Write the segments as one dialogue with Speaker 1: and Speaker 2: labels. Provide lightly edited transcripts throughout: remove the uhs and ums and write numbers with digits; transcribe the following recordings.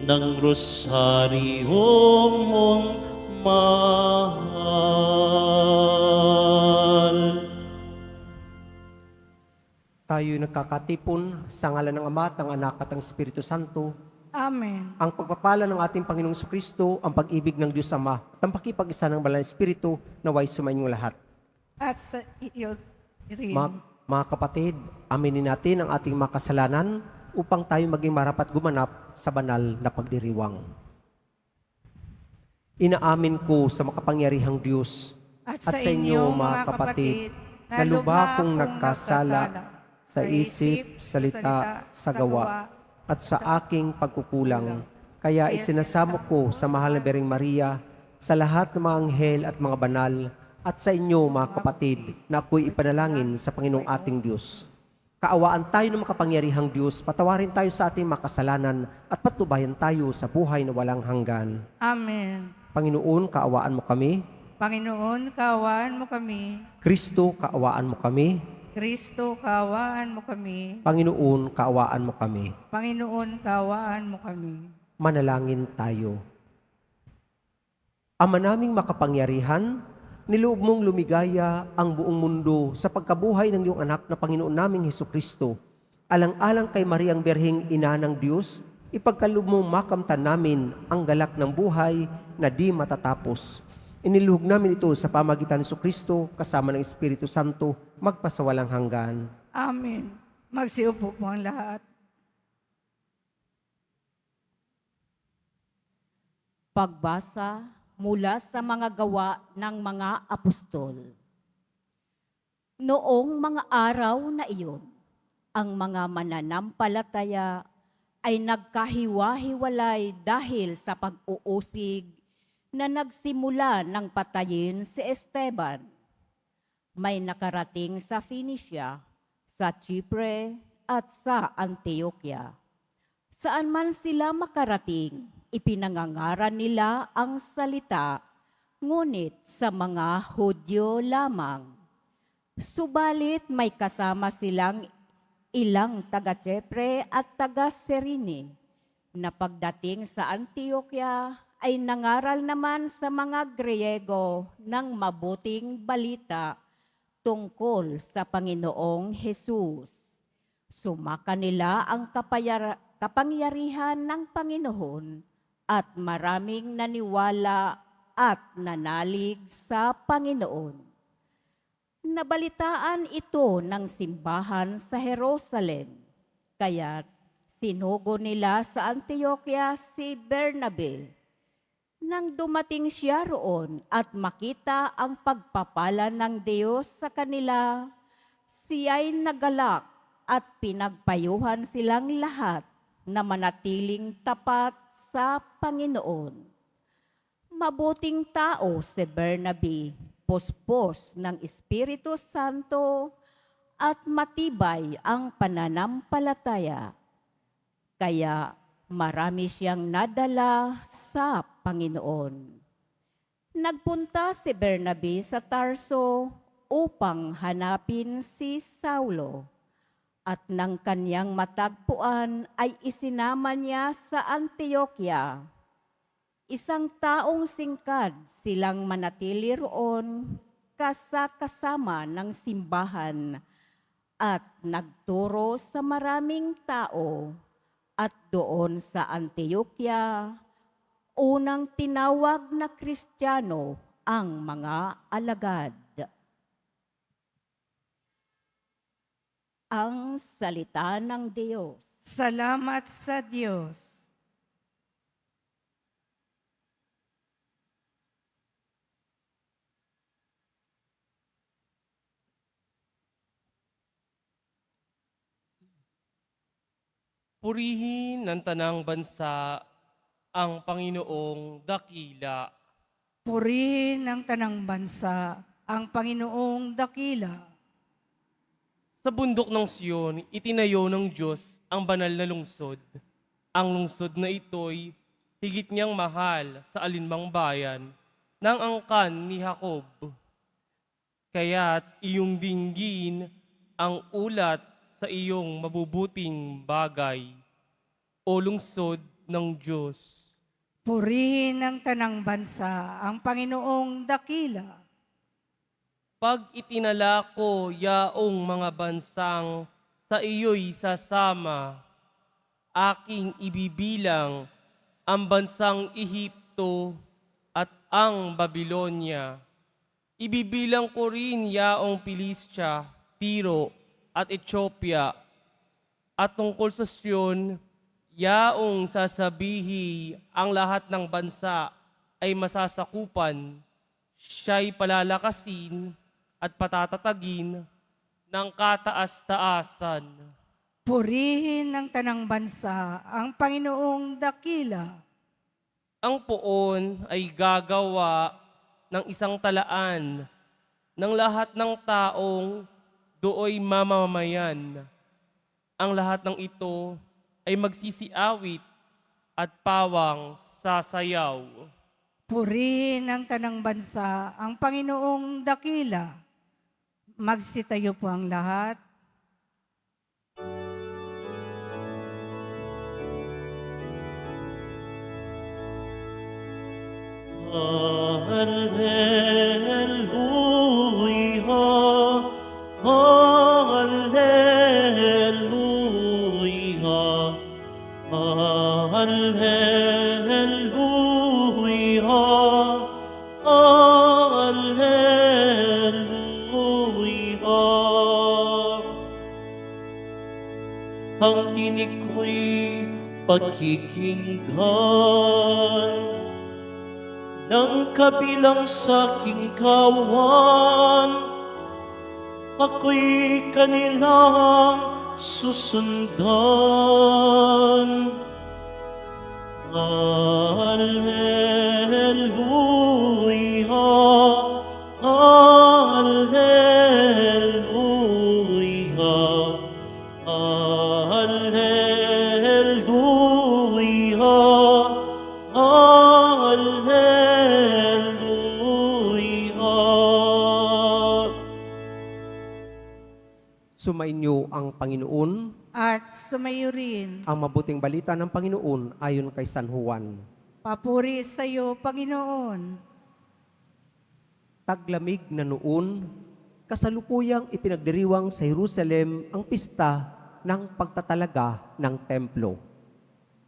Speaker 1: ng rosaryo mong mahal.
Speaker 2: Tayo nagkakatipon sa ngalan ng Ama at ng Anak at ng Espiritu Santo.
Speaker 3: Amen.
Speaker 2: Ang pagpapala ng ating Panginoong Kristo, ang pag-ibig ng Diyos Ama, at ang pakipag-isa ng Banal na Espiritu, naway sumainyong lahat.
Speaker 3: At sa iyo rin.
Speaker 2: Mga kapatid, aminin natin ang ating mga kasalanan upang tayo maging marapat gumanap sa banal na pagdiriwang. Inaamin ko sa makapangyarihang Diyos
Speaker 3: At sa inyo, mga kapatid,
Speaker 2: na lubha kong nagkasala sa isip, salita, sa gawa, at sa aking pagkukulang. Kaya isinasamo ko sa mahal na Birheng Maria, sa lahat ng mga anghel at mga banal, at sa inyo, mga kapatid, na ako'y ipanalangin sa Panginoong ating Diyos. Kaawaan tayo ng makapangyarihang Diyos, patawarin tayo sa ating makasalanan, at patubayan tayo sa buhay na walang hanggan.
Speaker 3: Amen.
Speaker 2: Panginoon, kaawaan mo kami.
Speaker 3: Panginoon, kaawaan mo kami.
Speaker 2: Kristo, kaawaan mo kami.
Speaker 3: Kristo, kaawaan mo kami.
Speaker 2: Panginoon, kaawaan mo kami.
Speaker 3: Panginoon, kaawaan mo kami.
Speaker 2: Manalangin tayo. Ama naming makapangyarihan, niloob mong lumigaya ang buong mundo sa pagkabuhay ng iyong anak na Panginoon naming Hesukristo. Alang-alang kay Mariang Birheng Ina ng Diyos, ipagkaloob mong makamtan namin ang galak ng buhay na di matatapos. Iniluhog namin ito sa pamagitan ni Hesukristo kasama ng Espiritu Santo magpasawalang hanggan.
Speaker 3: Amen. Magsiupo po ang lahat.
Speaker 4: Pagbasa mula sa mga gawa ng mga apostol. Noong mga araw na iyon, ang mga mananampalataya ay nagkahiwa-hiwalay dahil sa pag-uusig na nagsimula ng patayin si Esteban. May nakarating sa Phoenicia, sa Chipre at sa Antioquia. Saan man sila makarating, ipinangangaral nila ang salita, ngunit sa mga Hudyo lamang. Subalit may kasama silang ilang taga-Chipre at taga-Serene, na pagdating sa Antioquia ay nangaral naman sa mga Griego ng mabuting balita tungkol sa Panginoong Hesus. Sumaka nila ang kapangyarihan ng Panginoon at maraming naniwala at nanalig sa Panginoon. Nabalitaan ito ng simbahan sa Jerusalem, kaya't sinugo nila sa Antioquia si Bernabe. Nang dumating siya roon at makita ang pagpapala ng Diyos sa kanila, siya'y nagalak at pinagpayuhan silang lahat na manatiling tapat sa Panginoon. Mabuting tao si Bernabe, puspos ng Espiritu Santo at matibay ang pananampalataya. Kaya marami siyang nadala sa Panginoon. Nagpunta si Bernabe sa Tarso upang hanapin si Saulo. At nang kanyang matagpuan ay isinama niya sa Antioquia. Isang taong singkad silang manatili roon kasama ng simbahan at nagturo sa maraming tao. At doon sa Antioquia, unang tinawag na Kristiyano ang mga alagad. Ang salita ng Diyos.
Speaker 3: Salamat sa Diyos.
Speaker 5: Purihin ng tanang bansa ang Panginoong dakila.
Speaker 3: Purihin ng tanang bansa ang Panginoong dakila.
Speaker 5: Sa bundok ng Siyon, itinayo ng Diyos ang banal na lungsod. Ang lungsod na ito'y higit niyang mahal sa alinmang bayan ng angkan ni Jacob. Kaya't iyong dinggin ang ulat sa iyong mabubuting bagay, o lungsod ng Diyos.
Speaker 3: Purihin ng tanang bansa ang Panginoong dakila.
Speaker 5: Pag itinala ko yaong mga bansang sa iyo'y sasama, aking ibibilang ang bansang Ehipto at ang Babylonia. Ibibilang ko rin yaong Pilistia, Tiro at Ethiopia. At tungkol sa Sion, yaong sasabihi ang lahat ng bansa ay masasakupan, siya'y palalakasin at patatatagin ng kataas-taasan.
Speaker 3: Purihin ng tanang bansa ang Panginoong dakila.
Speaker 5: Ang poon ay gagawa ng isang talaan ng lahat ng taong dooy mamamayan. Ang lahat ng ito ay magsisiawit at pawang sasayaw.
Speaker 3: Purihin ng tanang bansa ang Panginoong dakila. Magsitayo po ang lahat.
Speaker 1: Hallelujah, Hallelujah, Hallelujah, Hallelujah. Ang tinig ko'y pakikinggan ng kabilang sa aking kawan, ako'y kanilang susundan. Hallelujah, Hallelujah, Hallelujah, Hallelujah.
Speaker 2: Sumainyo ang Panginoon,
Speaker 3: At sumayo rin.
Speaker 2: ang mabuting balita ng Panginoon ayon kay San Juan.
Speaker 3: Papuri sa iyo, Panginoon.
Speaker 2: Taglamig na noon, kasalukuyang ipinagdiriwang sa Jerusalem ang pista ng pagtatalaga ng templo.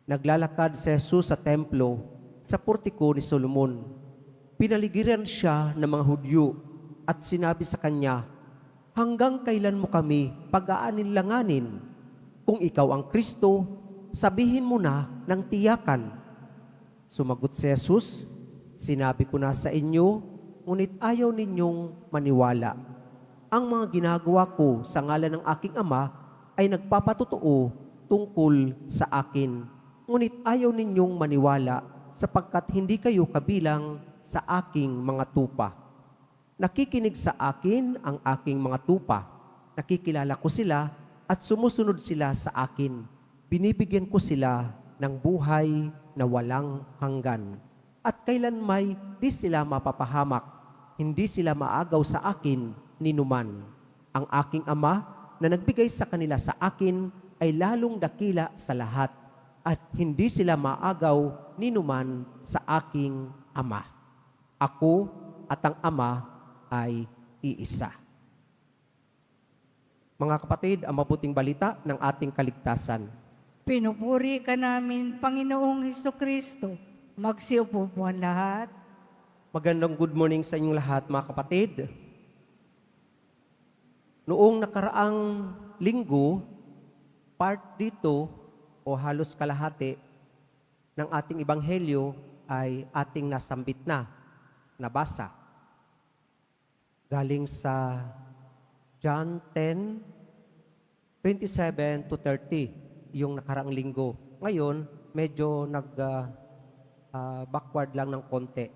Speaker 2: Naglalakad si Jesus sa templo sa portiko ni Solomon. Pinaligiran siya ng mga Hudyo at sinabi sa kanya, "Hanggang kailan mo kami pag-aaninlanganin? Kung ikaw ang Kristo, sabihin mo na ng tiyakan." Sumagot si Jesus, "Sinabi ko na sa inyo, ngunit ayaw ninyong maniwala. Ang mga ginagawa ko sa ngalan ng aking Ama ay nagpapatotoo tungkol sa akin. Ngunit ayaw ninyong maniwala sapagkat hindi kayo kabilang sa aking mga tupa. Nakikinig sa akin ang aking mga tupa. Nakikilala ko sila at sumusunod sila sa akin. Binibigyan ko sila ng buhay na walang hanggan. At kailanmay di sila mapapahamak. Hindi sila maagaw sa akin ni numan. Ang aking Ama na nagbigay sa kanila sa akin ay lalong dakila sa lahat. At hindi sila maagaw ni numan sa aking Ama. Ako at ang Ama ay iisa." Mga kapatid, ang mabuting balita ng ating kaligtasan.
Speaker 3: Pinupuri ka namin, Panginoong Hesukristo. Magsiupo po ang lahat.
Speaker 2: Magandang good morning sa inyong lahat, mga kapatid. Noong nakaraang linggo, part dito o halos kalahati ng ating ebanghelyo ay ating nasambit na, nabasa. Galing sa John 10:27 to 30, yung nakaraang linggo. Ngayon, medyo backward lang ng konti.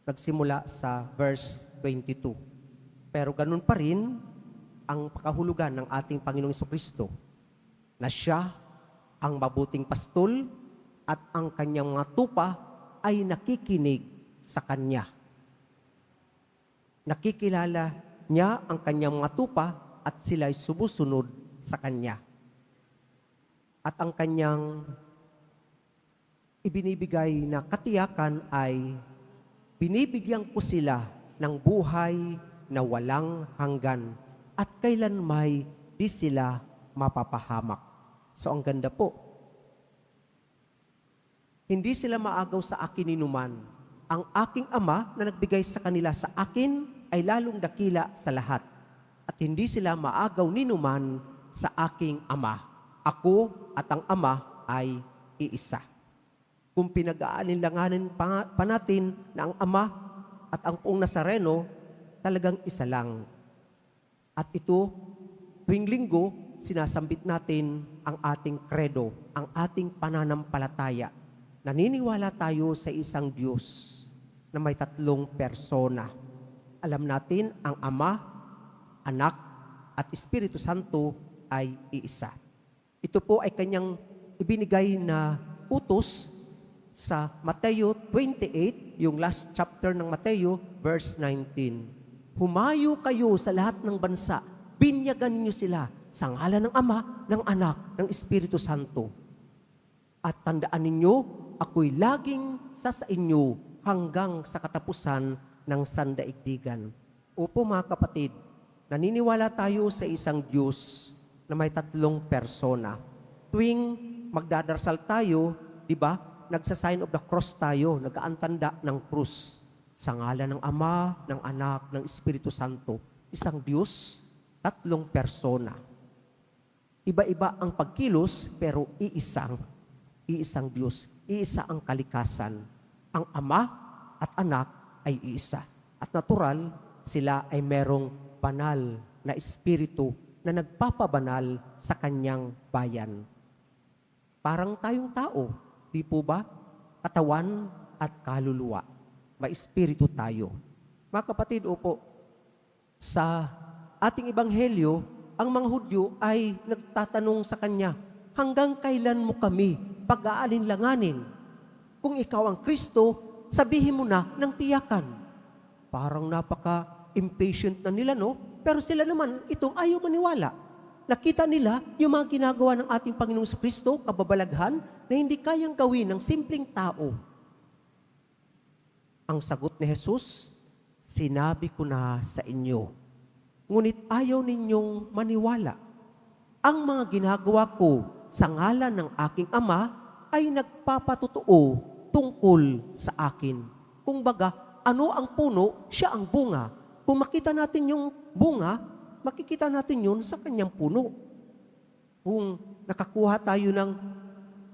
Speaker 2: Nagsimula sa verse 22. Pero ganun pa rin ang pakahulugan ng ating Panginoong Jesucristo na siya ang mabuting pastol at ang kanyang mga tupa ay nakikinig sa kanya. Nakikilala niya ang kanyang mga tupa at sila ay sumusunod sa kanya. At ang kanyang ibinibigay na katiyakan ay binibigyan ko sila ng buhay na walang hanggan at kailanmay di sila mapapahamak. So ang ganda po. Hindi sila maagaw sa akin ninuman. Ang aking Ama na nagbigay sa kanila sa akin ay lalong dakila sa lahat. At hindi sila maagaw ninuman sa aking Ama. Ako at ang Ama ay iisa. Kung pinag-aalinlanganin pa natin na ang Ama at ang Poong Nazareno, talagang isa lang. At ito, tuwing linggo, sinasambit natin ang ating credo, ang ating pananampalataya. Naniniwala tayo sa isang Diyos na may 3 persona. Alam natin ang Ama, Anak, at Espiritu Santo ay iisa. Ito po ay kanyang ibinigay na utos sa Mateo 28, yung last chapter ng Mateo, verse 19. Humayo kayo sa lahat ng bansa, binyagan ninyo sila sa ngalan ng Ama, ng Anak, ng Espiritu Santo. At tandaan ninyo, ako'y laging sa inyo hanggang sa katapusan ng sandaigdigan. Opo mga kapatid, naniniwala tayo sa isang Diyos na may 3 persona. Tuwing magdadarasal tayo, di ba, nagsa-sign of the cross tayo, nag-aantanda ng krus. Sa ngalan ng Ama, ng Anak, ng Espiritu Santo. Isang Diyos, 3 persona. Iba-iba ang pagkilos, pero iisang Diyos. Iisa ang kalikasan. Ang Ama at Anak ay iisa. At natural, sila ay merong banal na Espiritu na nagpapabanal sa kanyang bayan. Parang tayong tao, di po ba? Katawan at kaluluwa. May Espiritu tayo. Mga kapatid, opo, sa ating ebanghelyo, ang mga Hudyo ay nagtatanong sa kanya, hanggang kailan mo kami pag-aalinlanganin? Kung ikaw ang Kristo, sabihin mo na ng tiyakan. Parang napaka-impatient na nila, no? Pero sila naman, itong ayaw maniwala. Nakita nila yung mga ginagawa ng ating Panginoong Kristo, kababalaghan, na hindi kayang gawin ng simpleng tao. Ang sagot ni Jesus, sinabi ko na sa inyo, ngunit ayaw ninyong maniwala. Ang mga ginagawa ko sa ngalan ng aking Ama ay nagpapatotoo tungkol sa akin. Kung baga, ano ang puno, siya ang bunga. Kung makita natin yung bunga, makikita natin yun sa kanyang puno. Kung nakakuha tayo ng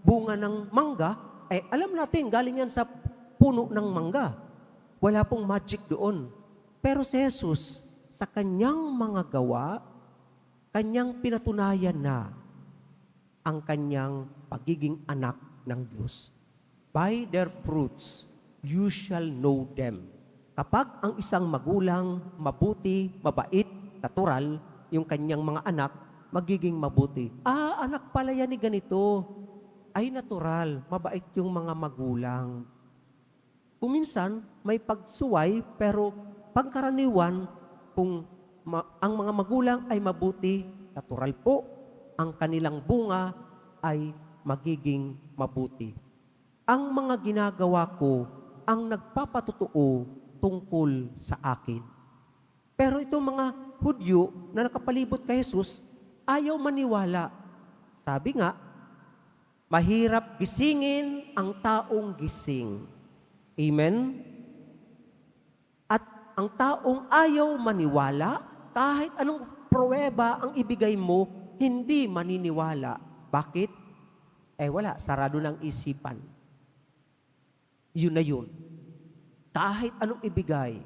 Speaker 2: bunga ng mangga, ay alam natin, galing yan sa puno ng mangga. Wala pong magic doon. Pero si Jesus, sa kanyang mga gawa, kanyang pinatunayan na ang kanyang pagiging anak ng Diyos. By their fruits, you shall know them. Kapag ang isang magulang, mabuti, mabait, natural, yung kanyang mga anak, magiging mabuti. Anak pala yan ni ganito. Ay natural, mabait yung mga magulang. Kuminsan, may pagsuway, pero pangkaraniwan, kung ang mga magulang ay mabuti, natural po, ang kanilang bunga ay magiging mabuti. Ang mga ginagawa ko ang nagpapatotoo tungkol sa akin. Pero itong mga Hudyo na nakapalibot kay Jesus, ayaw maniwala. Sabi nga, mahirap gisingin ang taong gising. Amen? At ang taong ayaw maniwala, kahit anong pruweba ang ibigay mo, hindi maniniwala. Bakit? Wala, sarado ng isipan. Yun na yun. Kahit anong ibigay,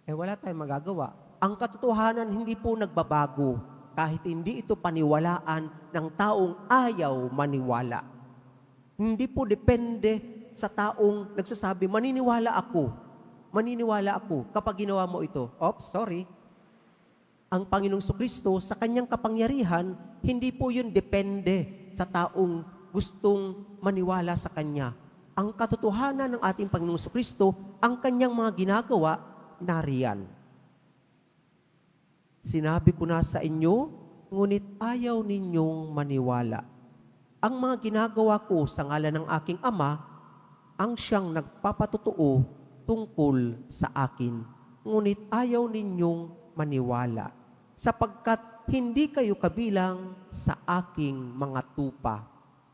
Speaker 2: wala tayong magagawa. Ang katotohanan hindi po nagbabago kahit hindi ito paniwalaan ng taong ayaw maniwala. Hindi po depende sa taong nagsasabi, maniniwala ako kapag ginawa mo ito. Sorry. Ang Panginoong Kristo sa kanyang kapangyarihan, hindi po yun depende sa taong gustong maniwala sa kanya. Ang katotohanan ng ating Panginoong Kristo, ang kanyang mga ginagawa, nariyan. Sinabi ko na sa inyo, ngunit ayaw ninyong maniwala. Ang mga ginagawa ko sa ngalan ng aking Ama ang siyang nagpapatotoo tungkol sa akin. Ngunit ayaw ninyong maniwala, sapagkat hindi kayo kabilang sa aking mga tupa.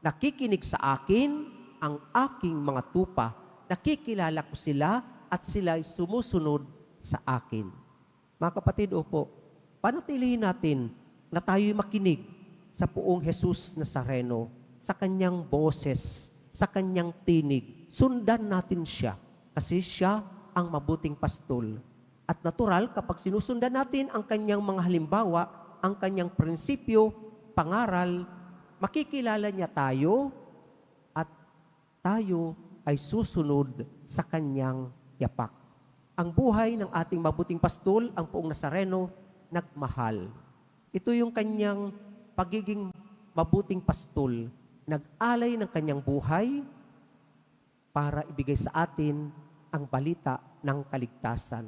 Speaker 2: Nakikinig sa akin ang aking mga tupa. Nakikilala ko sila at sila ay sumusunod sa akin. Mga kapatid, opo, panatilihin natin na tayo'y makinig sa poong Jesus Nazareno, sa kanyang boses, sa kanyang tinig. Sundan natin siya kasi siya ang mabuting pastol. At natural, kapag sinusundan natin ang kanyang mga halimbawa, ang kanyang prinsipyo, pangaral, makikilala niya tayo at tayo ay susunod sa kanyang yapak. Ang buhay ng ating mabuting pastol, ang poong Nazareno, nagmahal. Ito yung kanyang pagiging mabuting pastol. Nag-alay ng kanyang buhay para ibigay sa atin ang balita ng kaligtasan.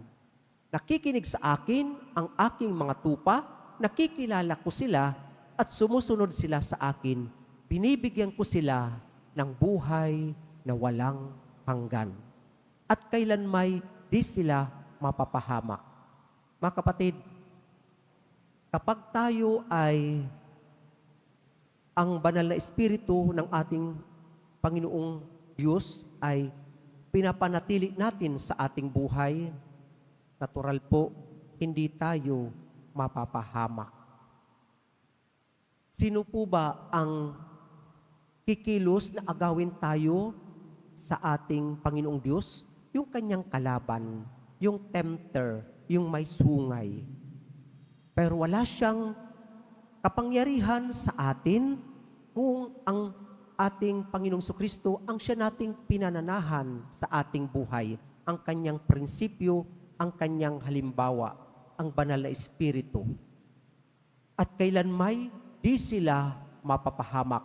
Speaker 2: Nakikinig sa akin ang aking mga tupa, nakikilala ko sila at sumusunod sila sa akin. Binibigyan ko sila ng buhay na walang hanggan. At kailanmay di sila mapapahamak. Mga kapatid, kapag tayo ay ang banal na espiritu ng ating Panginoong Diyos ay pinapanatili natin sa ating buhay, natural po, hindi tayo mapapahamak. Sino po ba ang kikilos na agawin tayo sa ating Panginoong Diyos? Yung kanyang kalaban, yung tempter, yung may sungay. Pero wala siyang kapangyarihan sa atin kung ang ating Panginoong Sukristo ang siya nating pinananahan sa ating buhay, ang kanyang prinsipyo, ang kanyang halimbawa, ang banal na espiritu. At kailanmay di sila mapapahamak.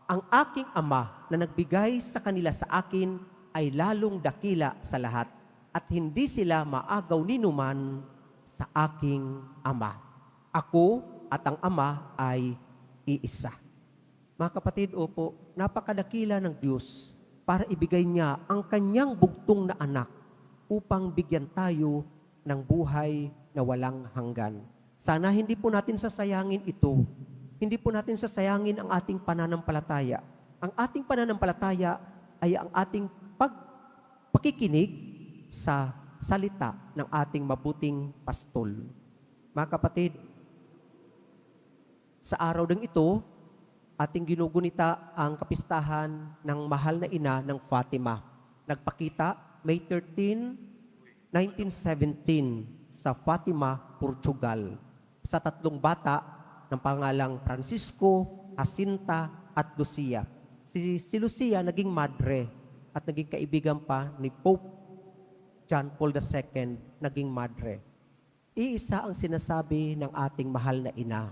Speaker 2: Ang aking Ama na nagbigay sa kanila sa akin ay lalong dakila sa lahat at hindi sila maagaw ninuman sa aking Ama. Ako at ang Ama ay iisa. Mga kapatid, opo, napakadakila ng Diyos para ibigay niya ang kanyang bugtong na anak upang bigyan tayo ng buhay na walang hanggan. Sana hindi po natin sasayangin ito. Hindi po natin sasayangin ang ating pananampalataya. Ang ating pananampalataya ay ang ating pakikinig sa salita ng ating mabuting pastol. Mga kapatid, sa araw ng ito, ating ginugunita ang kapistahan ng mahal na ina ng Fatima. Nagpakita May 13, 1917 sa Fatima, Portugal. Sa 3 bata ng pangalang Francisco, Jacinta at Lucia. Si Lucia naging madre at naging kaibigan pa ni Pope John Paul II, naging madre. Iisa ang sinasabi ng ating mahal na ina.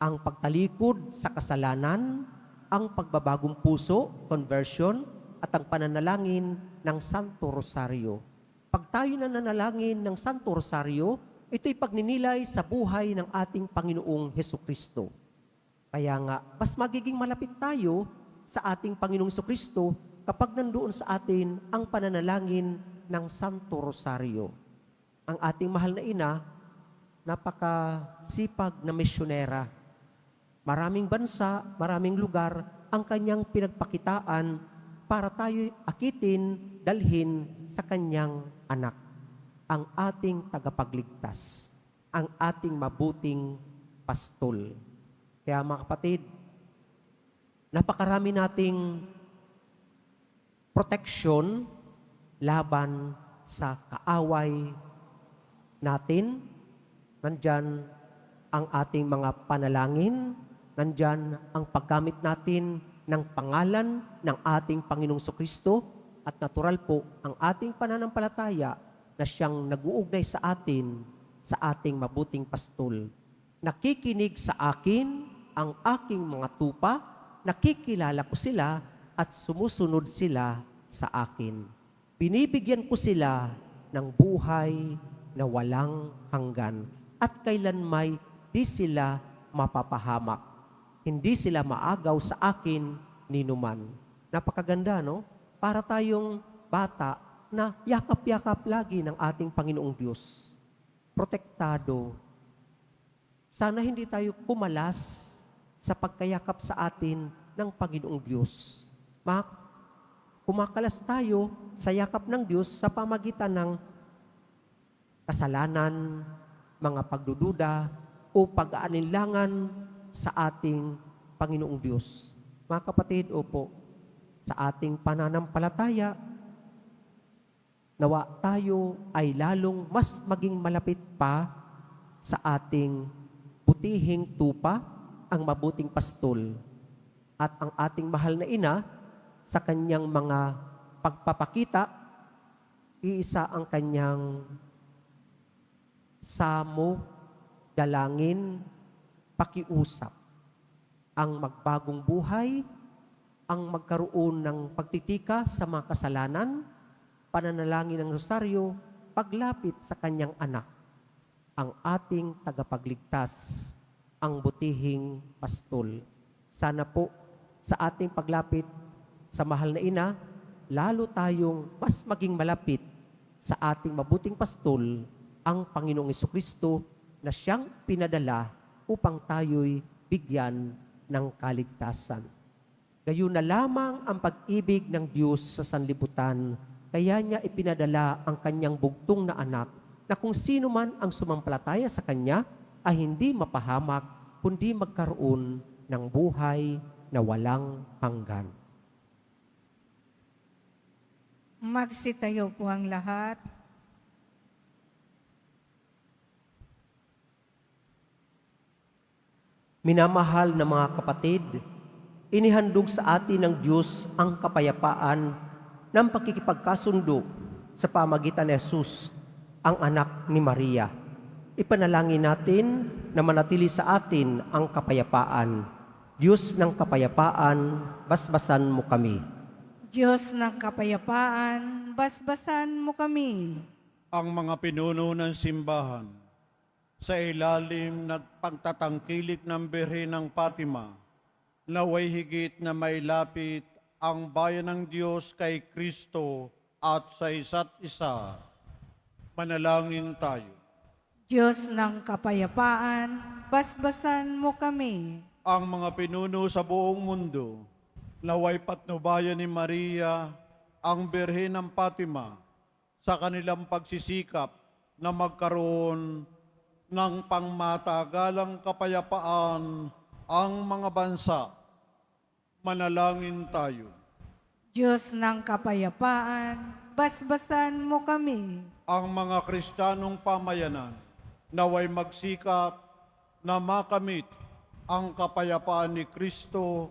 Speaker 2: Ang pagtalikod sa kasalanan, ang pagbabagong puso, conversion, at ang pananalangin ng Santo Rosario. Pag tayo nananalangin ng Santo Rosario, ito'y pagninilay sa buhay ng ating Panginoong Hesukristo. Kaya nga, mas magiging malapit tayo sa ating Panginoong Hesukristo kapag nandoon sa atin ang pananalangin ng Santo Rosario. Ang ating mahal na ina, napakasipag na misyonera. Maraming bansa, maraming lugar ang kanyang pinagpakitaan para tayo'y akitin, dalhin sa kanyang anak. Ang ating tagapagligtas, ang ating mabuting pastol. Kaya mga kapatid, napakarami nating proteksyon laban sa kaaway natin. Nandyan ang ating mga panalangin, nandyan ang paggamit natin ng pangalan ng ating Panginoong Sukristo at natural po ang ating pananampalataya na siyang nag-uugnay sa atin sa ating mabuting pastol. Nakikinig sa akin ang aking mga tupa, nakikilala ko sila at sumusunod sila sa akin. Binibigyan ko sila ng buhay na walang hanggan at kailanmay di sila mapapahamak. Hindi sila maagaw sa akin ninuman. Napakaganda, no? para tayong bata na yakap-yakap lagi ng ating Panginoong Diyos. Protektado. Sana hindi tayo kumalas sa pagkayakap sa atin ng Panginoong Diyos. Kumakalas tayo sa yakap ng Diyos sa pamagitan ng kasalanan, mga pagdududa, o pag-aalinlangan sa ating Panginoong Diyos. Mga kapatid, opo, sa ating pananampalataya, nawa tayo ay lalong mas maging malapit pa sa ating butihing tupa, ang mabuting pastol, at ang ating mahal na ina sa kanyang mga pagpapakita, iisa ang kanyang samo, dalangin, pakiusap, ang magbagong buhay, ang magkaroon ng pagtitika sa mga kasalanan, pananalangin ng rosaryo, paglapit sa kanyang anak, ang ating tagapagligtas, ang butihing pastol. Sana po sa ating paglapit sa mahal na ina, lalo tayong mas maging malapit sa ating mabuting pastol, ang Panginoong Jesucristo, na siyang pinadala upang tayo'y bigyan ng kaligtasan. Gayon na lamang ang pag-ibig ng Diyos sa sanlibutan, kaya niya ipinadala ang kanyang bugtong na anak, na kung sino man ang sumampalataya sa kanya ay hindi mapahamak, kundi magkaroon ng buhay na walang hanggan.
Speaker 3: Magsitayo po ang lahat.
Speaker 2: Minamahal na mga kapatid, inihandog sa atin ng Diyos ang kapayapaan ng pakikipagkasundo sa pamagitan ni Jesus, ang anak ni Maria. Ipanalangin natin na manatili sa atin ang kapayapaan. Diyos ng kapayapaan, basbasan mo kami.
Speaker 3: Diyos ng kapayapaan, basbasan mo kami.
Speaker 6: Ang mga pinuno ng simbahan, sa ilalim ng pagtatangkilik ng Birhen ng Fatima, naway higit na mailapit ang bayan ng Diyos kay Kristo at sa isa't isa. Manalangin tayo.
Speaker 3: Diyos ng kapayapaan, basbasan mo kami.
Speaker 6: Ang mga pinuno sa buong mundo, naway patnubayan ni Maria, ang Birhen ng Fatima, sa kanilang pagsisikap na magkaroon ng pangmatagalang kapayapaan ang mga bansa. Manalangin tayo.
Speaker 3: Diyos ng kapayapaan, basbasan mo kami.
Speaker 6: Ang mga Kristiyanong pamayanan naway magsikap na makamit ang kapayapaan ni Kristo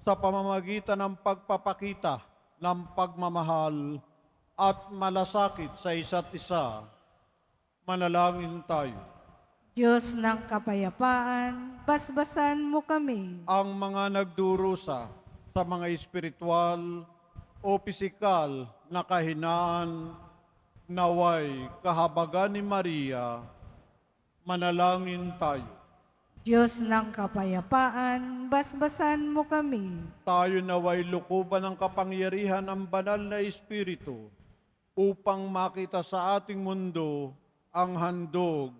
Speaker 6: sa pamamagitan ng pagpapakita ng pagmamahal at malasakit sa isa't isa. Manalangin tayo.
Speaker 3: Diyos ng kapayapaan, basbasan mo kami.
Speaker 6: Ang mga nagdurusa sa mga espiritual o pisikal na kahinaan, naway kahabagan ni Maria, manalangin tayo.
Speaker 3: Diyos ng kapayapaan, basbasan mo kami.
Speaker 6: Tayo naway lukuban ng kapangyarihan ng banal na Espiritu upang makita sa ating mundo ang handog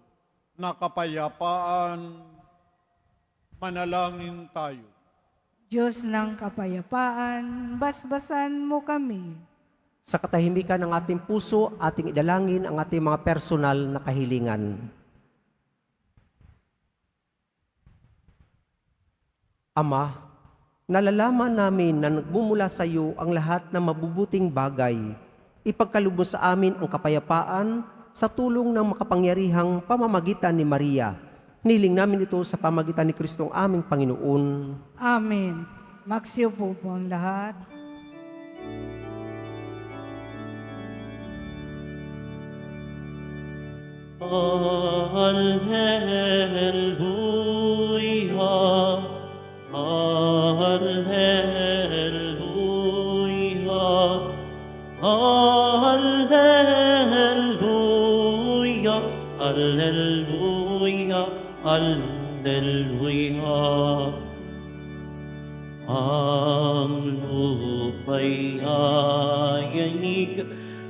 Speaker 6: na kapayapaan. Manalangin tayo.
Speaker 3: Diyos ng kapayapaan, basbasan mo kami.
Speaker 2: Sa katahimikan ng ating puso, ating idalangin ang ating mga personal na kahilingan. Ama, nalalaman namin na nagmumula sa iyo ang lahat ng mabubuting bagay. Ipagkalubos sa amin ang kapayapaan sa tulong ng makapangyarihang pamamagitan ni Maria. Niling namin ito sa pamagitan ni Kristong aming Panginoon.
Speaker 3: Amen. Magsiupo po ang lahat.
Speaker 1: Alleluia, alleluia, alleluia, alleluia, alleluia. Ang lupa ay ayanig,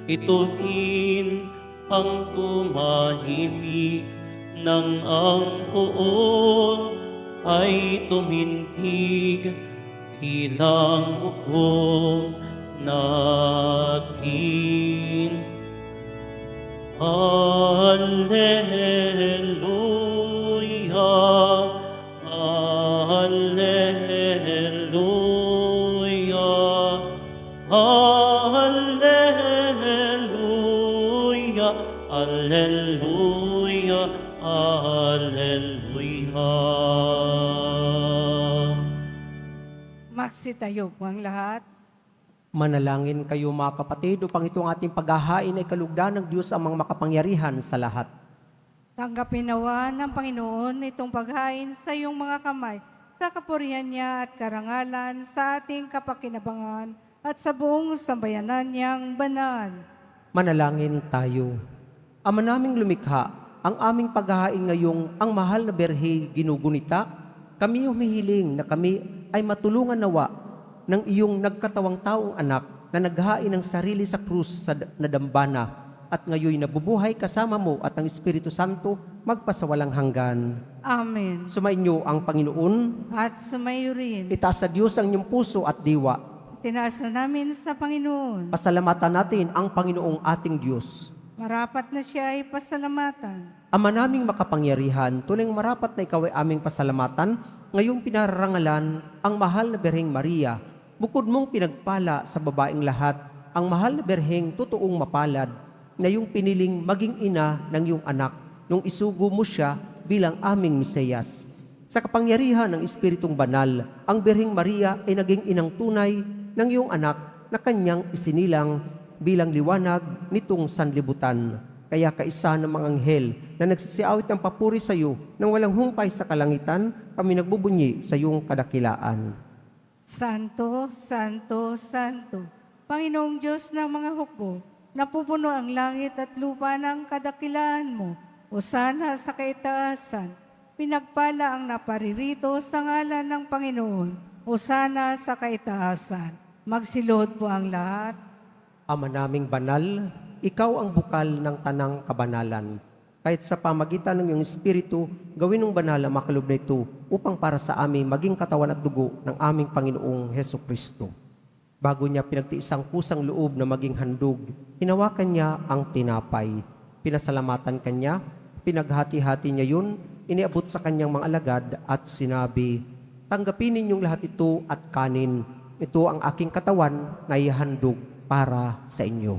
Speaker 1: ito din ang tumahimik nang ang poon ay tumindig bilang hukom natin. Alleluia, Alleluia, Alleluia, Alleluia, Alleluia.
Speaker 3: Magsitayo po ang lahat.
Speaker 2: Manalangin kayo mga kapatid upang itong ating paghahain ay kalugdan ng Diyos ang mga makapangyarihan sa lahat.
Speaker 3: Tanggapin nawa ng Panginoon itong paghain sa iyong mga kamay, sa kapurihan niya at karangalan, sa ating kapakinabangan at sa buong sambayanan niyang banal.
Speaker 2: Manalangin tayo. Ama naming lumikha, ang aming paghahain ngayong ang mahal na berhe ginugunita, kami humihiling na kami ay matulungan nawa ng iyong nagkatawang taong anak na naghain ng sarili sa krus sa nadambana at ngayon nabubuhay kasama mo at ang Espiritu Santo magpasawalang hanggan.
Speaker 3: Amen.
Speaker 2: Sumainyo ang Panginoon,
Speaker 3: At sumayo rin.
Speaker 2: itaas sa Diyos ang inyong puso at diwa.
Speaker 3: Tinaas na namin sa Panginoon.
Speaker 2: Pasalamatan natin ang Panginoong ating Diyos.
Speaker 3: Marapat na siya ay pasalamatan.
Speaker 2: Ama naming makapangyarihan, tunay marapat na ikaw ay aming pasalamatan, ngayong pinarangalan ang mahal na Birheng Maria. Bukod mong pinagpala sa babaeng lahat, ang mahal na Birheng totoong mapalad, na yung piniling maging ina ng iyong anak, nung isugo mo siya bilang aming Mesiyas. Sa kapangyarihan ng Espiritong Banal, ang Birheng Maria ay naging inang tunay ng iyong anak na kanyang isinilang bilang liwanag nitong sanlibutan. Kaya kaisa ng mga anghel na nagsisiawit ng papuri sa iyo nang walang humpay sa kalangitan, kami nagbubunyi sa iyong kadakilaan.
Speaker 3: Santo, Santo, Santo, Panginoong Diyos ng mga hukbo, napupuno ang langit at lupa ng kadakilaan mo. Hosana sa kaitaasan, pinagpala ang naparirito sa ngalan ng Panginoon. Hosana sa kaitaasan. Magsilod po ang lahat.
Speaker 2: Ama naming banal, ikaw ang bukal ng tanang kabanalan. Kahit sa pamagitan ng iyong Espiritu, gawin ng banal ang makalob na ito upang para sa amin maging katawan at dugo ng aming Panginoong Heso Kristo. Bago niya pinagtiis ang pusang loob na maging handog, hinawakan niya ang tinapay. Pinasalamatan kanya, pinaghati-hati niya yun, iniabot sa kanyang mga alagad at sinabi, "Tanggapin ninyong lahat ito at kanin. Ito ang aking katawan na ihandog para sa inyo."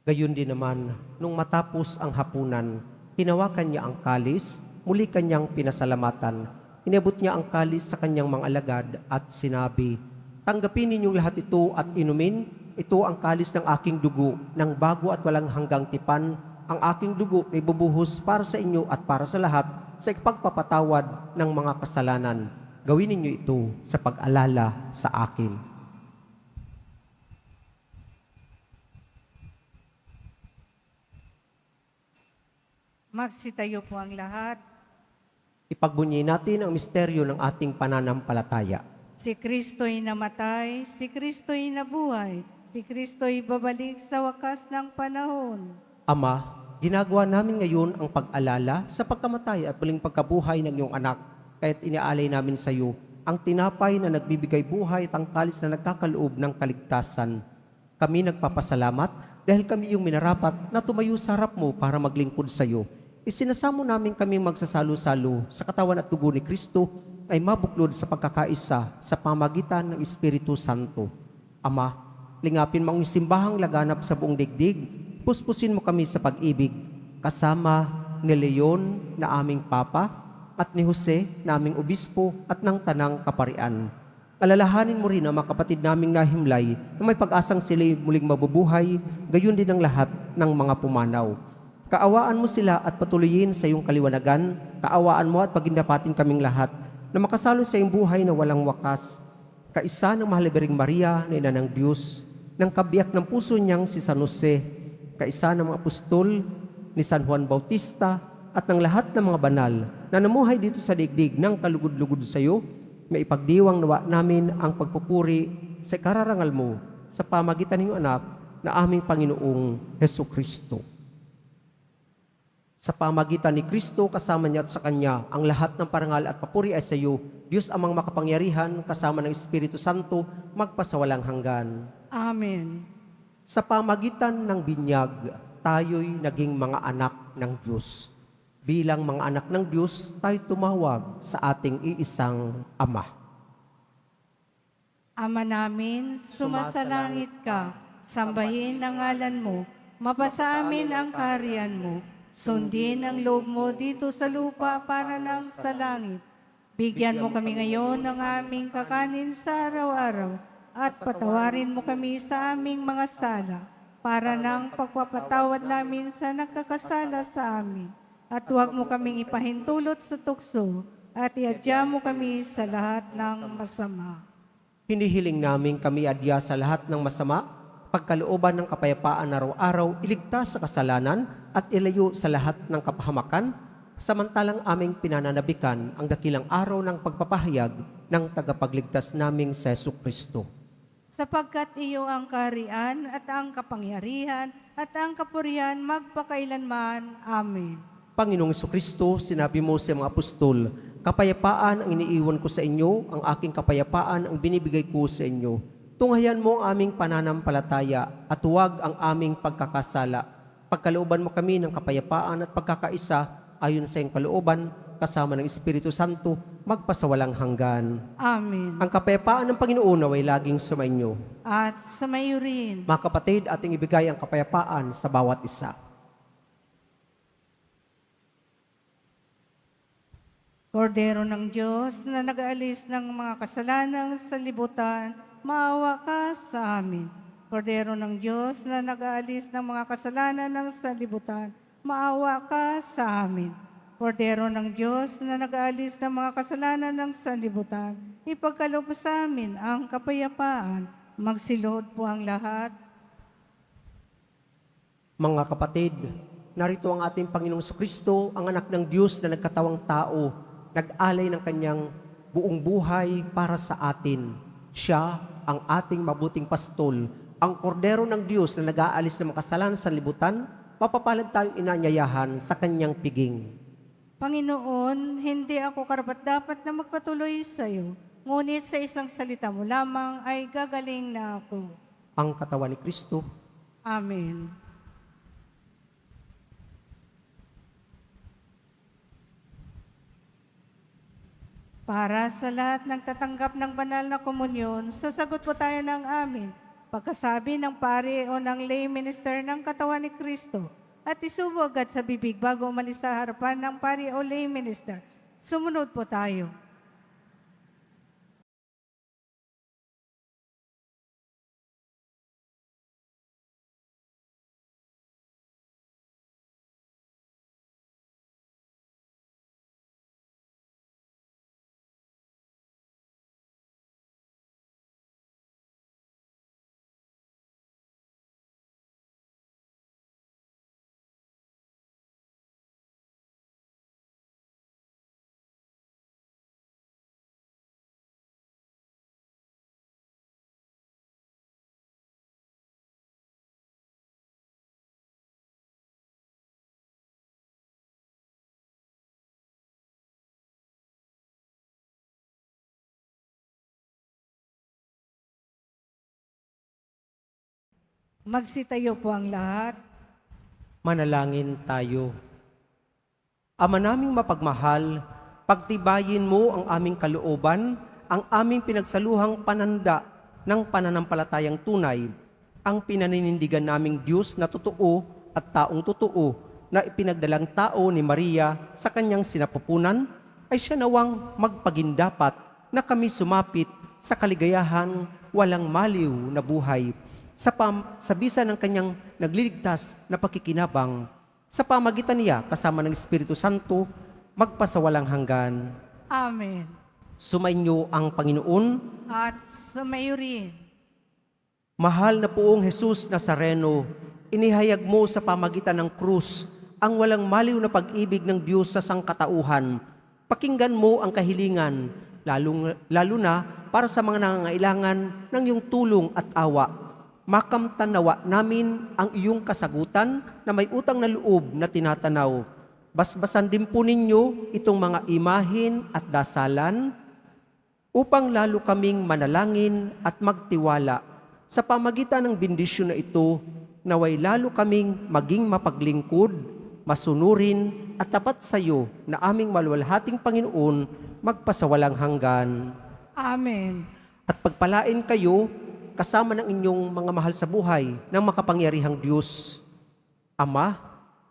Speaker 2: Gayon din naman, nung matapos ang hapunan, hinawakan niya ang kalis, muli kanyang pinasalamatan. Inabot niya ang kalis sa kanyang mga alagad at sinabi, "Tanggapin ninyong lahat ito at inumin. Ito ang kalis ng aking dugo, ng bago at walang hanggang tipan. Ang aking dugo ay bubuhos para sa inyo at para sa lahat sa ipagpapatawad ng mga kasalanan. Gawin ninyo ito sa pag-alala sa akin."
Speaker 3: Magsitayo po ang lahat.
Speaker 2: Ipagbunyi natin ang misteryo ng ating pananampalataya.
Speaker 3: Si Kristo'y namatay, si Kristo'y nabuhay, si Kristo'y babalik sa wakas ng panahon.
Speaker 2: Ama, ginagawa namin ngayon ang pag-alala sa pagkamatay at muling pagkabuhay ng iyong anak, kaya't iniaalay namin sa iyo ang tinapay na nagbibigay buhay at ang kalis na nagkakaloob ng kaligtasan. Kami nagpapasalamat dahil kami iyong minarapat na tumayo sa harap mo para maglingkod sa iyo. Isinasamo namin kaming magsasalo-salo sa katawan at dugo ni Kristo ay mabuklod sa pagkakaisa sa pamagitan ng Espiritu Santo. Ama, lingapin mo ang simbahang laganap sa buong digdig, puspusin mo kami sa pag-ibig, kasama ni Leon na aming Papa at ni Jose na aming Obispo at ng Tanang Kaparian. Alalahanin mo rin ang mga kapatid naming nahimlay na may pag-asang sila'y muling mabubuhay, gayon din ang lahat ng mga pumanaw. Kaawaan mo sila at patuloyin sa iyong kaliwanagan. Kaawaan mo at pagindapatin kaming lahat na makasalo sa iyong buhay na walang wakas. Kaisa ng mahal na Birheng Maria na ina ng Diyos, ng kabiyak ng puso niyang si San Jose, kaisa ng mga apostol, ni San Juan Bautista, at ng lahat ng mga banal na namuhay dito sa digdig ng kalugod-lugod sa iyo, maipagdiwang nawa namin ang pagpupuri sa kararangal mo sa pamagitan ng iyong anak na aming Panginoong Hesu Kristo. Sa pamagitan ni Kristo, kasama niya at sa Kanya, ang lahat ng parangal at papuri ay sa iyo, Diyos amang makapangyarihan, kasama ng Espiritu Santo, magpasawalang hanggan.
Speaker 3: Amen.
Speaker 2: Sa pamagitan ng binyag, tayo'y naging mga anak ng Diyos. Bilang mga anak ng Diyos, tayo tumawag sa ating iisang Ama.
Speaker 3: Ama namin, sumasalangit ka, sambahin ang ngalan mo, mapasa amin ang kaharian mo, sundin ang loob mo dito sa lupa para nang sa langit. Bigyan mo kami ngayon ng aming kakanin sa araw-araw at patawarin mo kami sa aming mga sala para nang pagpapatawad namin sa nagkakasala sa amin. At huwag mo kaming ipahintulot sa tukso at iadya mo kami sa lahat ng masama.
Speaker 2: Hinihiling namin kami adya sa lahat ng masama, pagkalooban ng kapayapaan araw-araw, iligtas sa kasalanan at ilayo sa lahat ng kapahamakan, samantalang aming pinananabikan ang dakilang araw ng pagpapahayag ng tagapagligtas naming sa Hesu Kristo.
Speaker 3: Sapagkat iyo ang kaharian at ang kapangyarihan at ang kapurihan magpakailanman. Amen.
Speaker 2: Panginoong Kristo, sinabi mo sa mga apostol, kapayapaan ang iniiwan ko sa inyo, ang aking kapayapaan ang binibigay ko sa inyo. Tunghayan mo ang aming pananampalataya at huwag ang aming pagkakasala. Pagkalooban mo kami ng kapayapaan at pagkakaisa ayon sa iyong kalooban, kasama ng Espiritu Santo, magpasawalang hanggan.
Speaker 3: Amen.
Speaker 2: Ang kapayapaan ng Panginoon naway laging sumainyo.
Speaker 3: At sumayo rin.
Speaker 2: Mga kapatid, ating ibigay ang kapayapaan sa bawat isa.
Speaker 3: Kordero ng Diyos na nag-aalis ng mga kasalanan sa libutan, maawa ka sa amin. Kordero ng Diyos na nag-aalis ng mga kasalanan ng sanlibutan, maawa ka sa amin. Kordero ng Diyos na nag-aalis ng mga kasalanan ng sanlibutan, ipagkaloob sa amin ang kapayapaan. Magsilod po ang lahat.
Speaker 2: Mga kapatid, narito ang ating Panginoong Kristo, ang anak ng Diyos na nagkatawang tao, nag-alay ng kanyang buong buhay para sa atin. Siya ang ating mabuting pastol, ang kordero ng Diyos na nag-aalis ng makasalanan sa libutan, mapapalad tayong inanyayahan sa kanyang piging.
Speaker 3: Panginoon, hindi ako karapat-dapat na magpatuloy sa iyo, ngunit sa isang salita mo lamang ay gagaling na ako.
Speaker 2: Ang katawan ni Kristo.
Speaker 3: Amen. Para sa lahat ng tatanggap ng banal na komunyon, sasagot po tayo ng amin. Pagkasabi ng pari o ng lay minister ng katawan ni Kristo at isubo agad sa bibig bago umalis sa harapan ng pari o lay minister. Sumunod po tayo. Magsitayo po ang lahat.
Speaker 2: Manalangin tayo. Ama naming mapagmahal, pagtibayin mo ang aming kalooban, ang aming pinagsaluhang pananda ng pananampalatayang tunay, ang pinaninindigan naming Diyos na totoo at taong totoo na ipinagdalang tao ni Maria sa kanyang sinapupunan, ay siya nawang magpagindapat na kami sumapit sa kaligayahan walang maliw na buhay, sa bisa ng kanyang nagliligtas na pakikinabang, sa pamagitan niya kasama ng Espiritu Santo, magpasawalang hanggan.
Speaker 3: Amen.
Speaker 2: Sumainyo ang Panginoon.
Speaker 3: At sumayo rin.
Speaker 2: Mahal na poong Jesus Nazareno, inihayag mo sa pamagitan ng krus ang walang maliw na pag-ibig ng Diyos sa sangkatauhan. Pakinggan mo ang kahilingan, lalo na para sa mga nangangailangan ng iyong tulong at awa. Makamtanawa namin ang iyong kasagutan na may utang na loob na tinatanaw. Basbasan din po ninyo itong mga imahin at dasalan upang lalo kaming manalangin at magtiwala. Sa pamagitan ng bendisyon na ito, naway lalo kaming maging mapaglingkod, masunurin at tapat sa iyo na aming maluwalhating Panginoon magpasawalang hanggan.
Speaker 3: Amen.
Speaker 2: At pagpalain kayo kasama ng inyong mga mahal sa buhay ng makapangyarihang Diyos, Ama,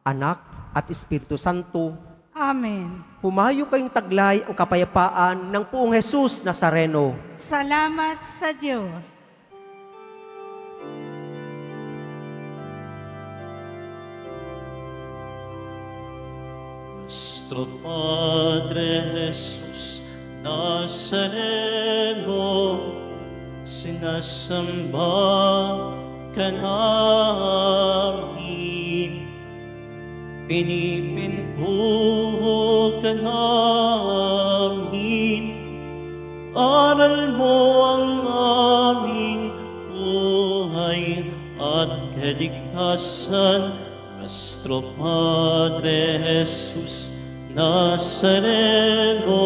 Speaker 2: Anak, at Espiritu Santo.
Speaker 3: Amen.
Speaker 2: Humayo kayong taglay ang kapayapaan ng Poong Jesus Nazareno.
Speaker 3: Salamat sa Diyos.
Speaker 1: Nuestro Padre Jesús Nazareno, sinasamba ka namin. Pinipintuho ka namin, aral mo ang aming buhay at kaligtasan. Nuestro Padre Jesus Nazareno,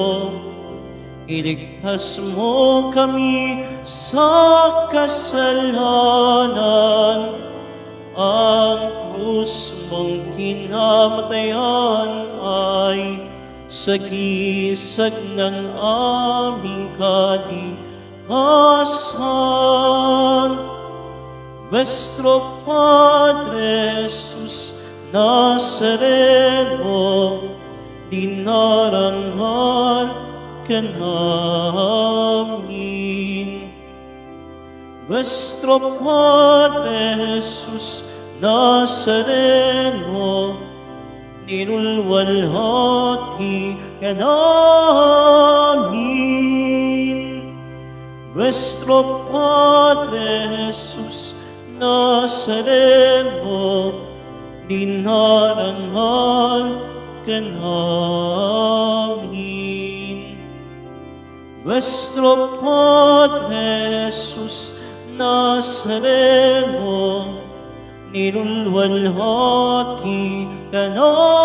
Speaker 1: iligtas mo kami sa kasalanan. Ang krus mong kinamatayan ay sagisag ng aming kaligtasan. Nuestro Padre Jesus Nazareno, dinarangal ka namin. Nuestro Padre Jesus Nazareno, nilulwalhati ka namin. Nuestro Padre Jesus Nazareno, dinarangal ka namin. Nuestro Padre Jesus Nazareno, nilulwalhati ka namin.